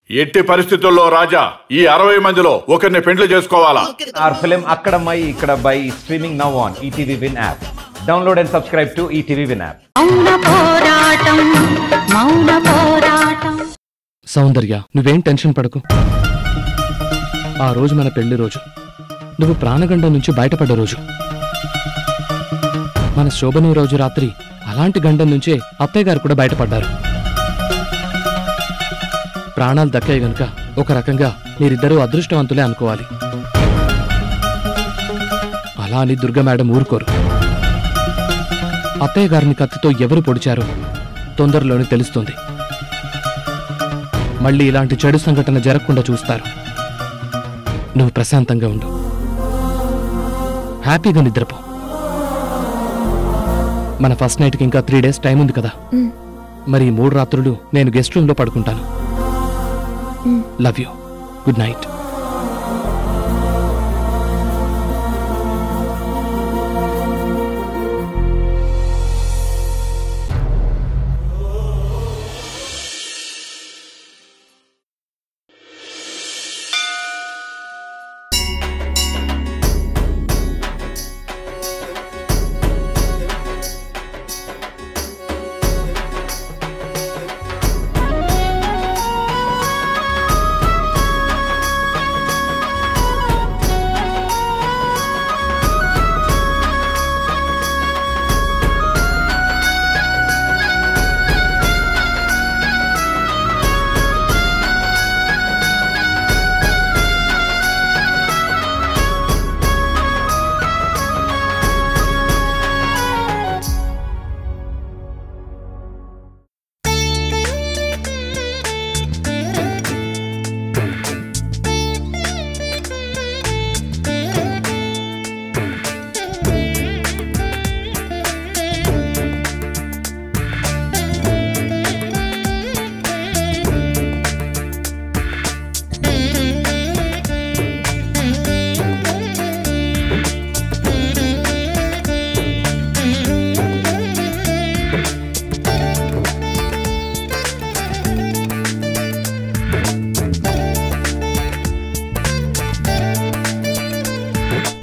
ఎట్టి పరిస్థితుల్లో రాజా ఈ 60 మందిలో ఒకరిని పెండ్లి చేసుకోవాలా? Our film Akkadamai Ikkadabai is streaming now on ETV Win app. Download and subscribe to ETV Win app. సౌందర్య, నువ్వేం టెన్షన్ పడకు. ఆ రోజు మన పెళ్లి రోజు, నువ్వు ప్రాణగండం నుంచి బయటపడ్డ రోజు. మన శోభనం రోజు రాత్రి అలాంటి గండం నుంచే అత్తయ్య గారు కూడా బయటపడ్డారు. ప్రాణాలు దక్కాయి గనుక ఒక రకంగా మీరిద్దరూ అదృష్టవంతులే అనుకోవాలి. అలా అని దుర్గా మేడం ఊరుకోరు. అత్తయ్య గారిని కత్తితో ఎవరు పొడిచారో తొందరలోనే తెలుస్తుంది. మళ్ళీ ఇలాంటి చెడు సంఘటన జరగకుండా చూస్తారు. నువ్వు ప్రశాంతంగా ఉండు, హ్యాపీగా నిద్రపో. మన ఫస్ట్ నైట్కి ఇంకా 3 days టైం ఉంది కదా. మరి 3 రాత్రులు నేను గెస్ట్ రూమ్ లో పడుకుంటాను. Love you. Good night.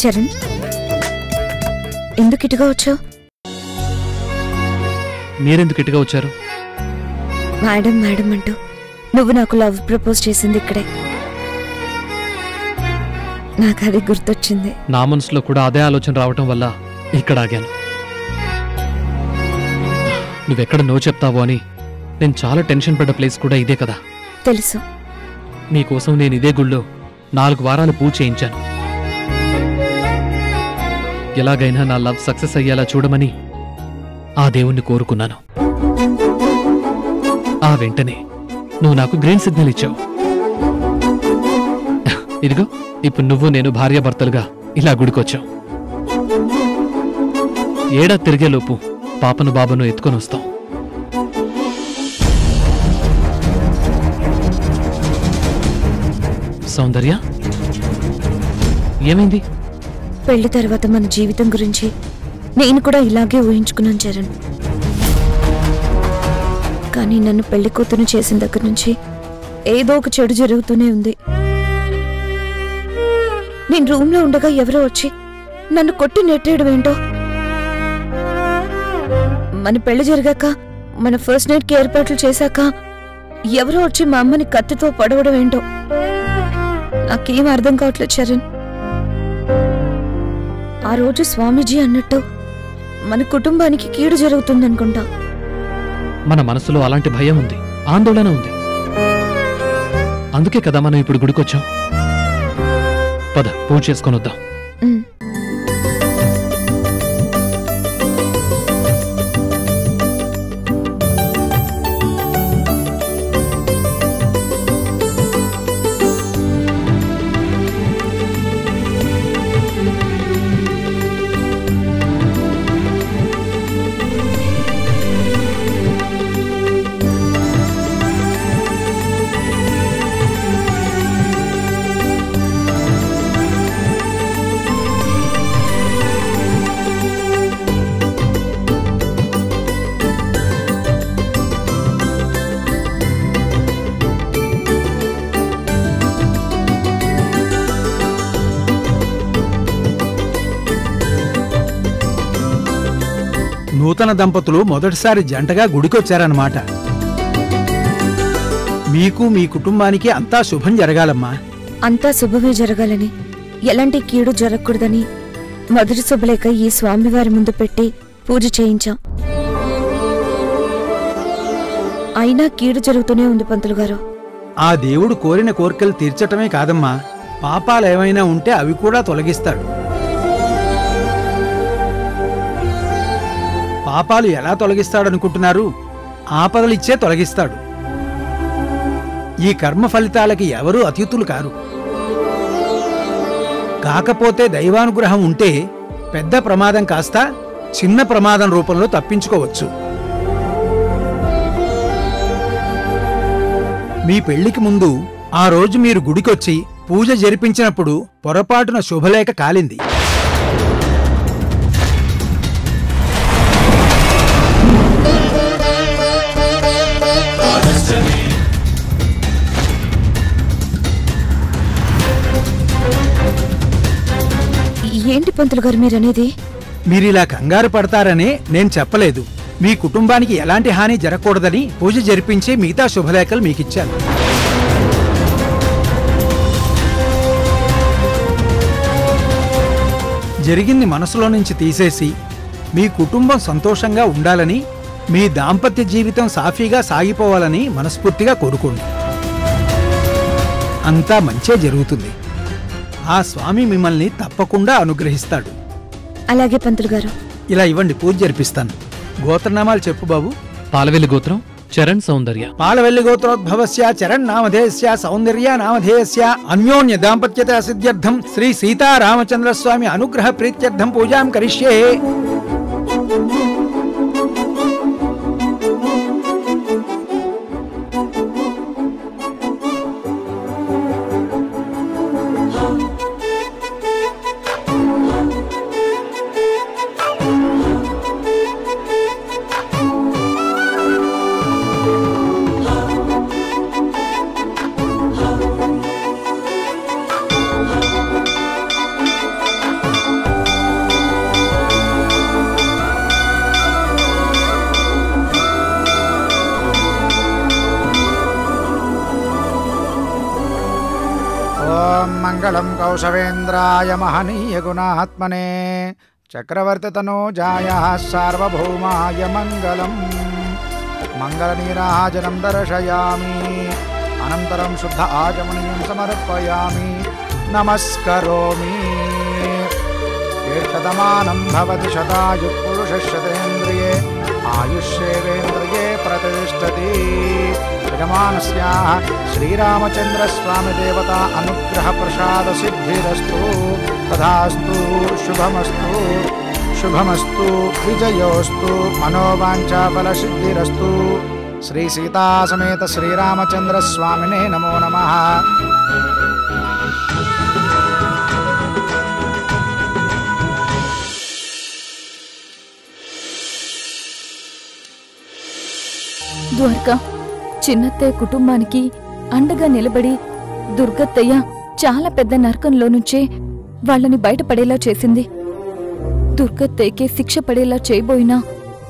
Charan, ఎందుకు ఇటుగా వచ్చావు? మీరెందుకు ఇటుగా వచ్చారు? మేడం మేడం అంటూ నువ్వు నాకు లవ్ ప్రపోజ్ చేసింది ఇక్కడే. నాకు అది గుర్తొచ్చింది. నా మనసులో కూడా అదే ఆలోచన రావటం వల్ల ఇక్కడ ఆగాను. నువ్వెక్కడ నో చెప్తావో అని నేను చాలా టెన్షన్ పడ్డ ప్లేస్ కూడా ఇదే కదా. తెలుసు. నీకోసం నేను ఇదే గుళ్ళో 4 వారాలు పూజ చేయించాను. ఎలాగైనా నా లవ్ సక్సెస్ అయ్యేలా చూడమని ఆ దేవుణ్ణి కోరుకున్నాను. ఆ వెంటనే నువ్వు నాకు గ్రీన్ సిగ్నల్ ఇచ్చావు. ఇదిగో ఇప్పుడు నువ్వు నేను భార్యాభర్తలుగా ఇలా గుడికొచ్చాం. ఏడా తిరిగేలోపు పాపను బాబను ఎత్తుకొని వస్తాం. సౌందర్య, ఏమైంది? పెళ్లి తర్వాత మన జీవితం గురించి నేను కూడా ఇలాగే ఊహించుకున్నాను చరణ్. కానీ నన్ను పెళ్లి కూతురు చేసిన దగ్గర నుంచి ఏదో ఒక చెడు జరుగుతూనే ఉంది. నేను రూమ్ లో ఉండగా ఎవరో వచ్చి నన్ను కొట్టి నెట్టేయడం ఏంటో, మన పెళ్లి జరిగాక మన ఫస్ట్ నైట్ కి ఏర్పాట్లు చేశాక ఎవరో వచ్చి మా అమ్మని కత్తితో పడవడం ఏంటో నాకేం అర్థం కావట్లేదు చరణ్. ఆ రోజు స్వామీజీ అన్నట్టు మన కుటుంబానికి కీడు జరుగుతుందనుకుంటా. మన మనసులో అలాంటి భయం ఉంది, ఆందోళన ఉంది. అందుకే కదా మనం ఇప్పుడు గుడికొచ్చాం. పద, పూజ చేసుకొని వద్దాం. నూతన దంపతులు మొదటిసారి జంటగా గుడికొచ్చారన్నమాట. మీకు మీ కుటుంబానికి అంతా శుభం జరగాలమ్మా. అంతా శుభమే జరగాలని, ఎలాంటి కీడు జరగకూడదని మొదటి శుభలేఖ ఈ స్వామివారి ముందు పెట్టి పూజ చేయించాం. అయినా కీడు జరుగుతూనే ఉంది పంతులు గారు. ఆ దేవుడు కోరిన కోరికలు తీర్చటమే కాదమ్మా, పాపాలేమైనా ఉంటే అవి కూడా తొలగిస్తాడు. పాపాలు ఎలా తొలగిస్తాడనుకుంటున్నారు? ఆపదలిచ్చే తొలగిస్తాడు. ఈ కర్మ ఫలితాలకి ఎవరూ అతీతులు కారు. కాకపోతే దైవానుగ్రహం ఉంటే పెద్ద ప్రమాదం కాస్త చిన్న ప్రమాదం రూపంలో తప్పించుకోవచ్చు. మీ పెళ్లికి ముందు ఆ రోజు మీరు గుడికొచ్చి పూజ జరిపించినప్పుడు పొరపాటున శుభలేఖ కాలింది. ఏంటి పంతులు గారు మీరనేది? మీరిలా కంగారు పడతారనే నేను చెప్పలేదు. మీ కుటుంబానికి ఎలాంటి హాని జరగకూడదని పూజ జరిపించి మిగతా శుభలేఖలు మీకిచ్చాను. జరిగింది మనసులో నుంచి తీసేసి మీ కుటుంబం సంతోషంగా ఉండాలని, మీ దాంపత్య జీవితం సాఫీగా సాగిపోవాలని మనస్ఫూర్తిగా కోరుకోండి. అంతా మంచే జరుగుతుంది. ఆ స్వామి మిమ్మల్ని తప్పకుండా అనుగ్రహిస్తాడు. అలాగే పంతులు గారు. ఇలా ఇవ్వండి, పూజ జరిపిస్తాను. గోత్రనామాలు చెప్పు బాబు. పాలవెల్లి గోత్రం చరణ్ సౌందర్య. పాలవెల్లి గోత్రోద్భవస్య చరణ్ నామధేయస్య సౌందర్య నామధేయస్య అన్యోన్య దాంపత్యత సిద్ధ్యర్థం శ్రీ సీతారామచంద్ర స్వామి అనుగ్రహ ప్రీత్యర్థం పూజాం కరిష్యే. మంగళం కౌశవేంద్రాయ మహనీయ గుణాత్మనే చక్రవర్తితనూజాయ సార్వభౌమాయ మంగళం. మంగళనీరాజనం దర్శయామి, అనంతరం శుద్ధ ఆచమనీయం సమర్పయామి. నమస్కరోమి. తీర్థమానం భవతి శతాయు పురుషశతేంద్రియే ఆయుష్యేవేంద్రియే ప్రతిష్టతి. యజమానస్యాః శ్రీరామచంద్రస్వామి దేవతా అనుగ్రహ ప్రసాద సిద్ధిరస్తు. తథాస్తు. శుభమస్తు. శుభమస్తు. విజయోస్తు. మనోవాంఛాఫల సిద్ధిరస్తు. శ్రీ సీతాసమేత శ్రీరామచంద్రస్వామినే నమో నమః. ద్వారకా, చిన్నత్తయ్య కుటుంబానికి అండగా నిలబడి దుర్గత్తయ్య చాలా పెద్ద నరకంలో నుంచే వాళ్ళని బయటపడేలా చేసింది. దుర్గత్తయ్యకే శిక్ష పడేలా చేయబోయినా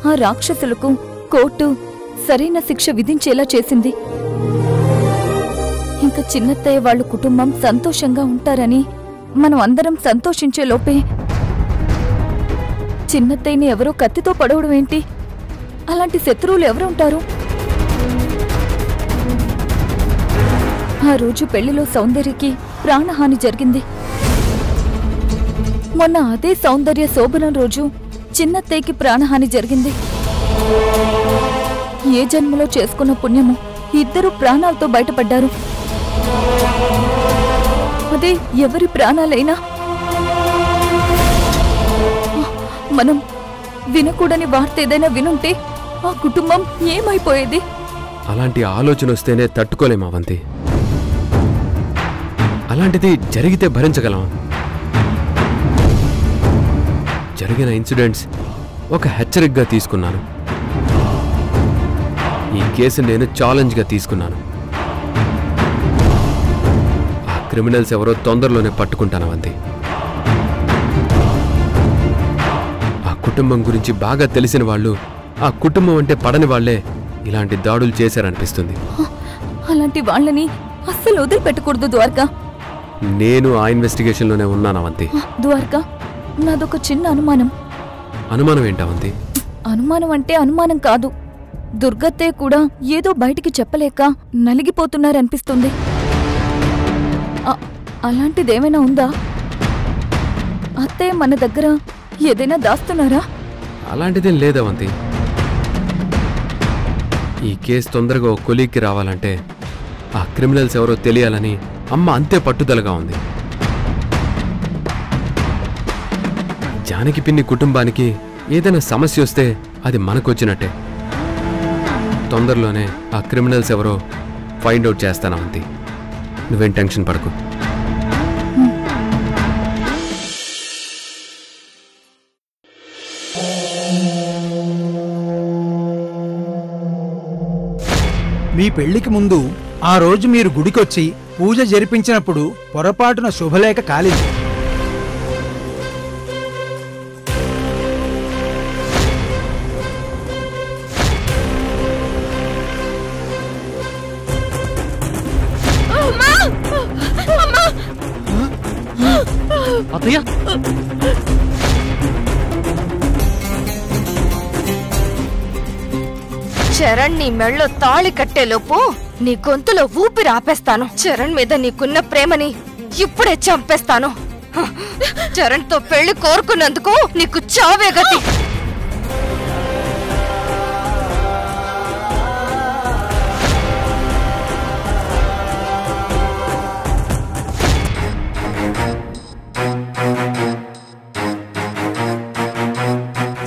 ఆ రాక్షసులకు కోర్టు సరైన శిక్ష విధించేలా చేసింది. ఇంకా చిన్నత్తయ్య వాళ్ళ కుటుంబం సంతోషంగా ఉంటారని మనం అందరం సంతోషించే లోపే చిన్నత్తయ్యని ఎవరో కత్తితో పడవడం ఏంటి? అలాంటి శత్రువులు ఎవరుంటారు? ఆ రోజు పెళ్లిలో సౌందర్యకి ప్రాణహాని జరిగింది. మొన్న అదే సౌందర్య శోభనం రోజు చిన్నత్తయ్యకి ప్రాణహాని జరిగింది. ఏ జన్మలో చేసుకున్న పుణ్యము ఇద్దరు ప్రాణాలతో బయటపడ్డారు. అదే ఎవరి ప్రాణాలైనా మనం వినకూడని వార్త ఏదైనా వినుంటే ఆ కుటుంబం ఏమైపోయేది? అలాంటి ఆలోచన వస్తేనే తట్టుకోలేం అవంతి. అలాంటిది జరిగితే భరించగలం. జరిగిన ఇన్సిడెంట్స్ ఒక హెచ్చరికగా తీసుకున్నాను. ఈ కేసు నేను ఛాలెంజ్గా తీసుకున్నాను. ఆ క్రిమినల్స్ ఎవరో తొందరలోనే పట్టుకుంటాను అవంతి. ఆ కుటుంబం గురించి బాగా తెలిసిన వాళ్ళు, ఆ కుటుంబం అంటే పడని వాళ్లే ఇలాంటి దాడులు చేశారనిపిస్తుంది. అలాంటి వాళ్ళని అస్సలు వదిలిపెట్టకూడదు ద్వారకా. నేను ఆ ఇన్వెస్టిగేషన్లోనే ఉన్నాను అవంతి. ద్వారకా, నాదొక చిన్న అనుమానం. అనుమానం ఏంటి అవంతి? అనుమానం అంటే అనుమానం కాదు. దుర్గత్తే కూడా ఏదో బయటికి చెప్పలేక నలిగిపోతున్నారనిపిస్తుంది. అలాంటిదేమైనా ఉందా? అత్తయ్య మన దగ్గర ఏదైనా దాస్తున్నారా? అలాంటిదేం లేదవంతి. ఈ కేసు తొందరగా ఓ కొలీగ్కి రావాలంటే ఆ క్రిమినల్స్ ఎవరో తెలియాలని అమ్మ అంతే పట్టుదలగా ఉంది. జానకి పిన్ని కుటుంబానికి ఏదైనా సమస్య వస్తే అది మనకొచ్చినట్టే. తొందరలోనే ఆ క్రిమినల్స్ ఎవరో ఫైండ్ అవుట్ చేస్తానవంతి. నువ్వేం టెన్షన్ పడకు. మీ పెళ్లికి ముందు ఆ రోజు మీరు గుడికొచ్చి పూజ జరిపించినప్పుడు పొరపాటున శుభలేఖ కాలింది. అత్తయ్య, చరణ్ నీ మెళ్ళో తాళి కట్టేలోపు నీ గొంతులో ఊపిరి ఆపేస్తాను. చరణ్ మీద నీకున్న ప్రేమని ఇప్పుడే చంపేస్తాను. చరణ్ తో పెళ్లి కోరుకున్నందుకు నీకు చావే గతి.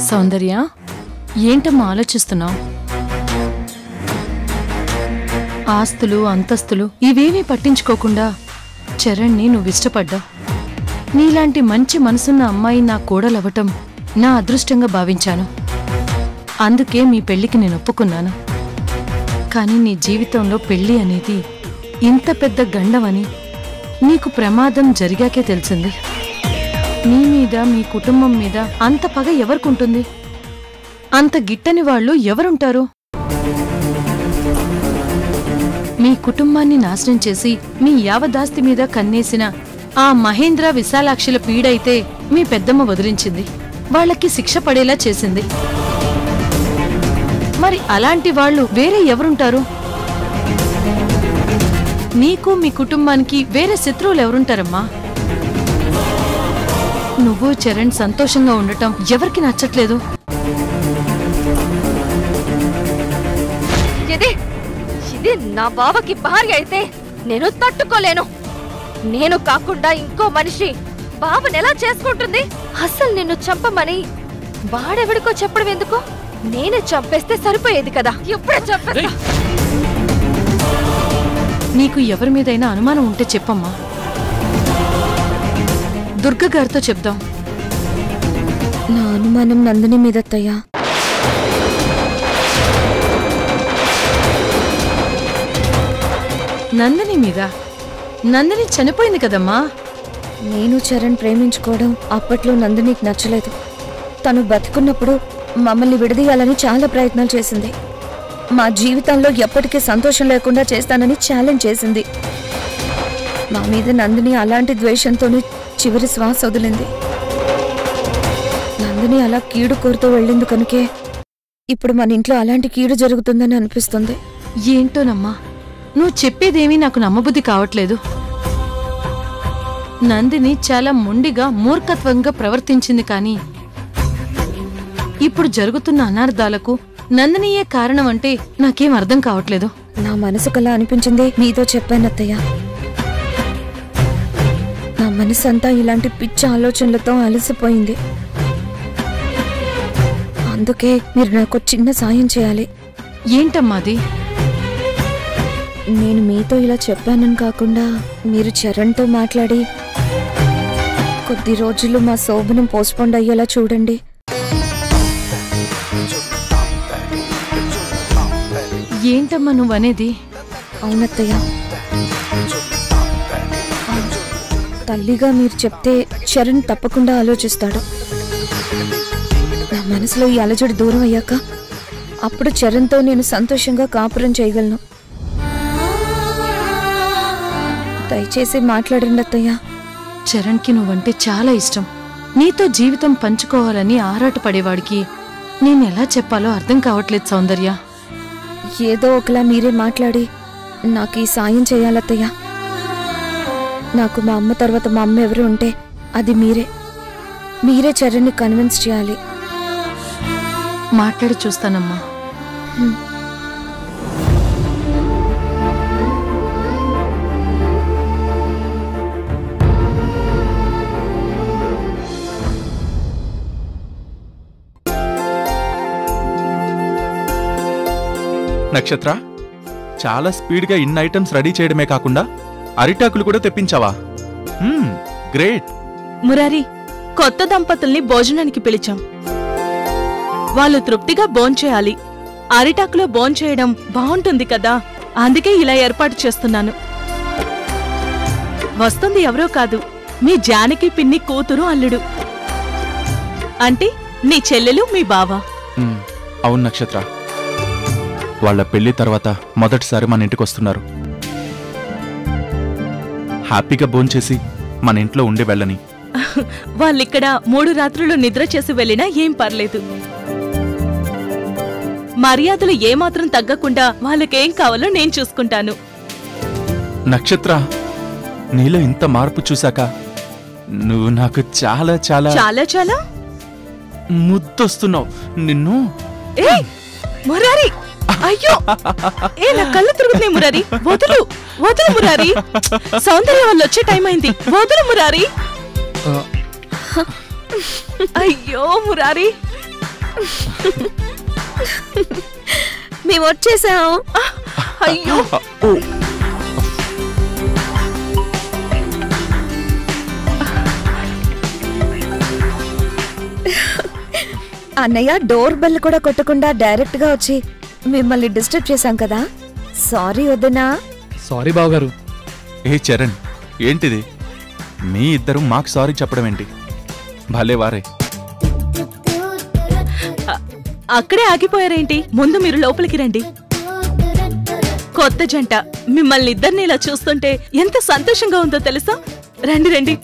సౌందర్య, ఏంటమ్మా ఆలోచిస్తున్నావు? ఆస్తులు అంతస్తులు ఇవేమీ పట్టించుకోకుండా చరణ్ని నువ్విష్టపడ్డావు. నీలాంటి మంచి మనసున్న అమ్మాయి నా కోడలవ్వటం నా అదృష్టంగా భావించాను. అందుకే మీ పెళ్లికి నేను ఒప్పుకున్నాను. కానీ నీ జీవితంలో పెళ్లి అనేది ఇంత పెద్ద గండమని నీకు ప్రమాదం జరిగాకే తెలిసింది. నీ మీద మీ కుటుంబం మీద అంత పగ ఎవరికుంటుంది? అంత గిట్టని వాళ్ళు ఎవరుంటారు? మీ కుటుంబాన్ని నాశనం చేసి మీ యావదాస్తి మీద కన్నేసిన ఆ మహేంద్ర విశాలాక్షుల పీడైతే మీ పెద్దమ్మ వదిలించింది, వాళ్ళకి శిక్ష పడేలా చేసింది. మరి అలాంటి వాళ్ళు వేరే ఎవరుంటారు? నీకు మీ కుటుంబానికి వేరే శత్రువులు ఎవరుంటారమ్మా? నువ్వు చరణ్ సంతోషంగా ఉండటం ఎవరికి నచ్చట్లేదు. ఇది నా బావకి భార్య అయితే నేను తట్టుకోలేను. నేను కాకుండా ఇంకో మనిషి బావని ఎలా చేసుకుంటుంది? అసలు నిన్ను చంపమని వాడెవడికో చెప్పడం ఎందుకు? నేనే చంపేస్తే సరిపోయేది కదా. ఎప్పుడే చంపేస్తా. నీకు ఎవరి మీదైనా అనుమానం ఉంటే చెప్పమ్మా, దుర్గ గారితో చెప్దాం. నా అనుమానం నందిని మీదత్తయ్యా. నందిని మీద? నందిని చనిపోయింది కదమ్మా. నేను చరణ్ ప్రేమించుకోవడం అప్పట్లో నందినికి నచ్చలేదు. తను బతుకున్నప్పుడు మమ్మల్ని విడదీయాలని చాలా ప్రయత్నాలు చేసింది. మా జీవితంలో ఎప్పటికీ సంతోషం లేకుండా చేస్తానని ఛాలెంజ్ చేసింది. మా మీద నందిని అలాంటి ద్వేషంతోనే చివరి శ్వాస వదిలింది. నందిని అలా కీడు కోరుతూ వెళ్ళింది కనుకే ఇప్పుడు మన ఇంట్లో అలాంటి కీడు జరుగుతుందని అనిపిస్తుంది. ఏంటోనమ్మా, నువ్వు చెప్పేదేమీ నాకు నమ్మబుద్ధి కావట్లేదు. నందిని చాలా మొండిగా మూర్ఖత్వంగా ప్రవర్తించింది, కానీ ఇప్పుడు జరుగుతున్న అనార్థాలకు నందినియే కారణం అంటే నాకేం అర్థం కావట్లేదు. నా మనసుకలా అనిపించింది నీతో చెప్పానత్తయ్య. నా మనసంతా ఇలాంటి పిచ్చి ఆలోచనలతో అలసిపోయింది. అందుకే మీరు నాకు చిన్న సాయం చేయాలి. ఏంటమ్మాది? నేను మీతో ఇలా చెప్పానని కాకుండా మీరు చరణ్తో మాట్లాడి కొద్ది రోజులు మా శోభనం పోస్ట్పోండ్ అయ్యేలా చూడండి. ఏంటమ్మా నువ్వనేది? అవునత్తయ్య, తల్లిగా మీరు చెప్తే చరణ్ తప్పకుండా ఆలోచిస్తాడు. నా మనసులో ఈ అలజడి దూరం అయ్యాక అప్పుడు చరణ్తో నేను సంతోషంగా కాపురం చేయగలను. దయచేసి మాట్లాడండి అత్తయ్య. చరణ్కి నువ్వంటే చాలా ఇష్టం. నీతో జీవితం పంచుకోవాలని ఆరాటపడేవాడికి నేనెలా చెప్పాలో అర్థం కావట్లేదు సౌందర్య. ఏదో ఒకలా మీరే మాట్లాడి నాకు ఈ సాయం చేయాలత్తయ్య. నాకు మా అమ్మ తర్వాత మా అమ్మ ఎవరు ఉంటే అది మీరే చరణ్ని కన్విన్స్ చేయాలి. మాట్లాడి చూస్తానమ్మా. నక్షత్ర, చాలా స్పీడ్గా ఇన్ని ఐటమ్స్ రెడీ చేయడమే కాకుండా అరిటాకులు కూడా తెప్పించావా? గ్రేట్. మురారి, కొత్త దంపతుల్ని భోజనానికి పిలిచాం. వాళ్ళు తృప్తిగా భోంచేయాలి. అరిటాకులో భోంచేయడం బాగుంటుంది కదా, అందుకే ఇలా ఏర్పాటు చేస్తున్నాను. వస్తుంది ఎవరో కాదు, మీ జానకి పిన్ని కూతురు అల్లుడు. అంటే నీ చెల్లెలు మీ బావ. అవును నక్షత్ర, వాళ్ళ పెళ్లి తర్వాత మొదటిసారి మన ఇంటికి వస్తున్నారు. హ్యాపీగా భోంచేసి మన ఇంట్లో ఉండి వెళ్ళని. వాళ్ళిక్కడ 3 రాత్రులు నిద్ర చేసి వెళ్ళినా ఏం పర్లేదు. మర్యాదలు ఏమాత్రం తగ్గకుండా వాళ్ళకేం కావాలో నేను చూసుకుంటాను. నక్షత్ర, నీలో ఇంత మార్పు చూశాక నువ్వు నాకు చాలా చాలా చాలా చాలా ముద్దొస్తున్నావు. నిన్ను మురారి, అయ్యో నా కళ్ళు తిరుగుతున్నాయి మురారి. వదులు వదులు మురారి, సౌందర్య వాళ్ళు వచ్చే టైం అయింది. వదులు మురారి. అయ్యో మురారి, మేము వచ్చేసాం. అయ్యో అన్నయ్య, డోర్ బెల్ కూడా కొట్టకుండా డైరెక్ట్ గా వచ్చి మిమ్మల్ని డిస్టర్బ్ చేశాం కదా. సారీ వదినా. సారీ బావగారు. ఏ చరణ్, ఏంటిది? మీ ఇద్దరు మాకు సారీ చెప్పడం ఏంటి? భలే వారే. అక్కడే ఆగిపోయారేంటి? ముందు మీరు లోపలికి రండి. కొత్త జంట, మిమ్మల్ని ఇద్దరిని ఇలా చూస్తుంటే ఎంత సంతోషంగా ఉందో తెలుసా? రండి రండి.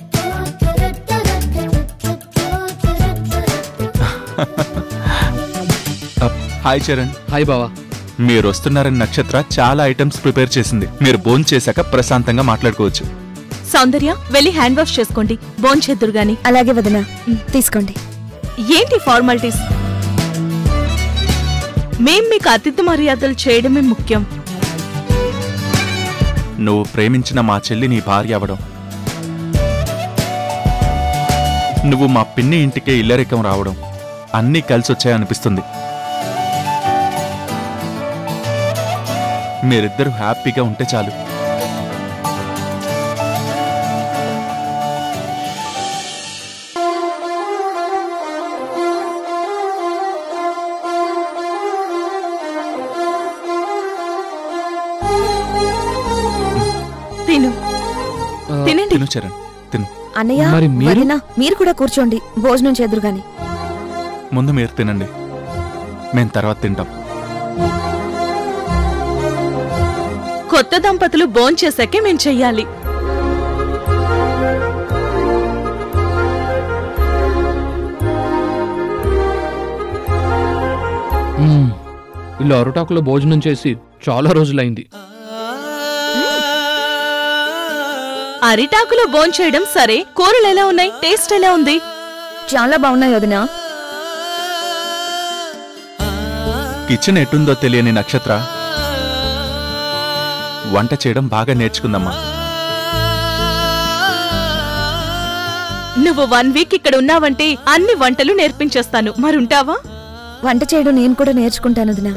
హాయ్ చరణ్. హాయ్ బావా. మీరు వస్తున్నారని నక్షత్ర చాలా ఐటమ్స్ ప్రిపేర్ చేసింది. మీరు భోంచేశాక ప్రశాంతంగా మాట్లాడుకోవచ్చు. సౌందర్య, వెళ్ళి హ్యాండ్ వాష్ చేసుకోండి, భోంచేద్దురు గాని. అలాగే వదినా, తీసుకోండి. ఏంటి ఫార్మాలిటీస్? మేం మీకు అతిథి మర్యాదలు చేయడమే ముఖ్యం. నువ్వు ప్రేమించిన మా చెల్లి నీ భార్య అవడం, నువ్వు మా పిన్ని ఇంటికే ఇల్లరికం రావడం అన్నీ కలిసొచ్చాయనిపిస్తుంది. మీరిద్దరూ హ్యాపీగా ఉంటే చాలు. తిను, తినండి. తిను చరణ్, తిను. అన్నయ్య, వదినా, మీరు కూడా కూర్చోండి, భోజనం చేదురు గాని. ముందు మీరు తినండి, మేం తర్వాత తింటాం. కొత్త దంపతులు భోంచేశాకే మేం చెయ్యాలి. వీళ్ళు అరటాకులో భోజనం చేసి చాలా రోజులైంది. అరిటాకులో భోంచేయడం సరే, కూరలు ఎలా ఉన్నాయి? టేస్ట్ ఎలా ఉంది? చాలా బాగున్నాయి వదినా. కిచెన్ ఎటుందో తెలియని నక్షత్ర వంట చేయడం బాగా నేర్చుకుందమ్మా. నువ్వు 1 వీక్ ఇక్కడ ఉన్నావంటే అన్ని వంటలు నేర్పించేస్తాను. మరుంటావా? వంట చేయడం నేను కూడా నేర్చుకుంటాను వదినా.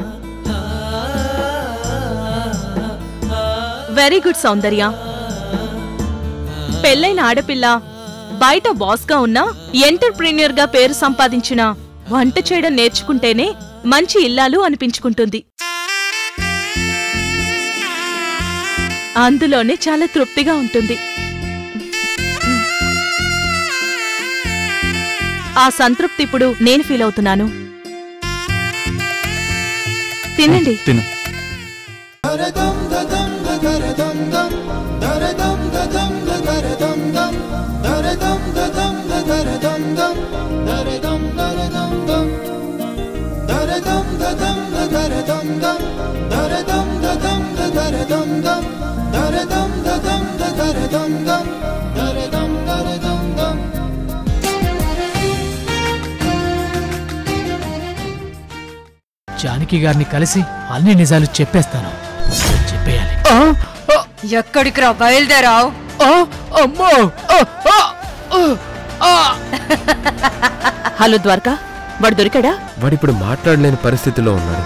వెరీ గుడ్ సౌందర్య. పెళ్ళైన ఆడపిల్ల బయట బాస్గా ఉన్నా, ఎంటర్ప్రీనియర్ గా పేరు సంపాదించినా వంట చేయడం నేర్చుకుంటేనే మంచి ఇల్లాలు అనిపించుకుంటుంది. అందులోనే చాలా తృప్తిగా ఉంటుంది. ఆ సంతృప్తి ఇప్పుడు నేను ఫీల్ అవుతున్నాను. తినండి. తిను. జానకి గారిని కలిసి అన్ని నిజాలు చెప్పేస్తాను. చెప్పేయాలి. ఎక్కడికి రా బయలుదేరావు? అమ్మో! హలో ద్వారకా, వాడు దొరికాడా? వాడిప్పుడు మాట్లాడలేని పరిస్థితిలో ఉన్నాడు.